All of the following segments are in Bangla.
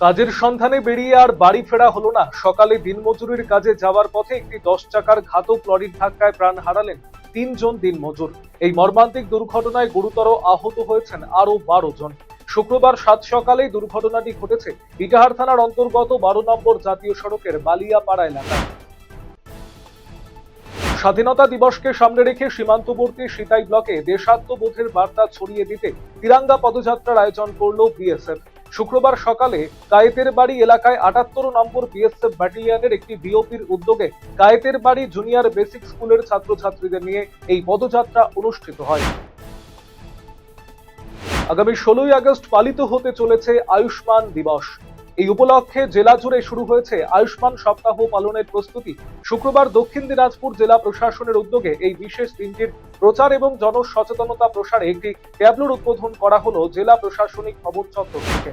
কাজের সন্ধানে বেরিয়ে আর বাড়ি ফেরা হলো না। সকালে দিনমজুরির কাজে যাওয়ার পথে একটি 10 চাকার ঘাতক লরির ধাক্কায় প্রাণ হারালেন 3 জন দিনমজুর। এই মর্মান্তিক দুর্ঘটনায় গুরুতর আহত হয়েছেন আরো 12 জন। শুক্রবার সাত সকালেই দুর্ঘটনাটি ঘটেছে ইটাহার থানার অন্তর্গত 12 নম্বর জাতীয় সড়কের বালিয়াপাড়া এলাকায়। স্বাধীনতা দিবসকে সামনে রেখে সীমান্তবর্তী সিতাই ব্লকে দেশাত্মবোধের বার্তা ছড়িয়ে দিতে তিরঙ্গা পদযাত্রার আয়োজন করল বিএসএফ। শুক্রবার সকালে কায়েতের বাড়ি এলাকায় 78 নম্বর বিএসএফ ব্যাটালিয়নের একটি বিওপির উদ্যোগে কায়েতের বাড়ি জুনিয়র বেসিক স্কুলের ছাত্রছাত্রীদের নিয়ে এই পদযাত্রা অনুষ্ঠিত হয়। আগামী 16ই আগস্ট পালিত হতে চলেছে আয়ুষ্মান দিবস। এই উপলক্ষে জেলা জুড়ে শুরু হয়েছে আয়ুষ্মান সপ্তাহ পালনের প্রস্তুতি। শুক্রবার দক্ষিণ দিনাজপুর জেলা প্রশাসনের উদ্যোগে এই বিশেষ দিনটির প্রচার এবং জনসচেতনতা প্রসারে একটি ট্যাবলোর উদ্বোধন করা হলো জেলা প্রশাসনিক ভবন চত্বর থেকে।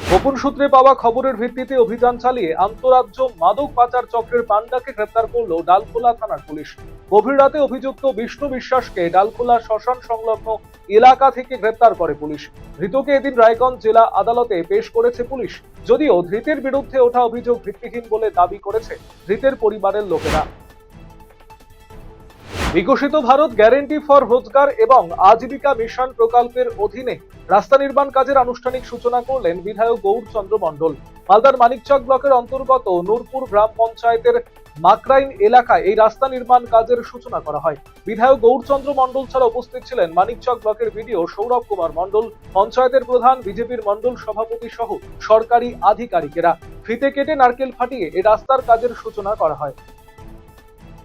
গোপন সূত্রে পাওয়া খবরের ভিত্তিতে অভিযান চালিয়ে আন্তঃরাজ্য মাদক পাচার চক্রের পান্ডাকে গ্রেপ্তার করল ডালখোলা থানার পুলিশ। গভীর রাতে অভিযুক্ত বিষ্ণু বিশ্বাসকে ডালখোলা শ্মশান সংলগ্ন এলাকা থেকে গ্রেপ্তার করে পুলিশ। ধৃতকে এদিন রায়গঞ্জ জেলা আদালতে পেশ করেছে পুলিশ। যদিও ধৃতের বিরুদ্ধে ওঠা অভিযোগ ভিত্তিহীন বলে দাবি করেছে ধৃতের পরিবারের লোকেরা। বিকশিত ভারত গ্যারেন্টি ফর রোজগার এবং আজীবিকা মিশন প্রকল্পের অধীনে রাস্তা নির্মাণ কাজের আনুষ্ঠানিক সূচনা করলেন বিধায়ক গৌরচন্দ্র মণ্ডল। মালদার মানিকচক ব্লকের অন্তর্গত নূরপুর গ্রাম পঞ্চায়েতের মাকরাইন এলাকায় এই রাস্তা নির্মাণ কাজের সূচনা করা হয়। বিধায়ক গৌরচন্দ্র মণ্ডল ছাড়া উপস্থিত ছিলেন মানিকচক ব্লকের বিডিও সৌরভ কুমার মণ্ডল, পঞ্চায়েতের প্রধান, বিজেপির মণ্ডল সভাপতি সহ সরকারি আধিকারিকেরা। ফিতে কেটে নারকেল ফাটিয়ে এই রাস্তার কাজের সূচনা করা হয়।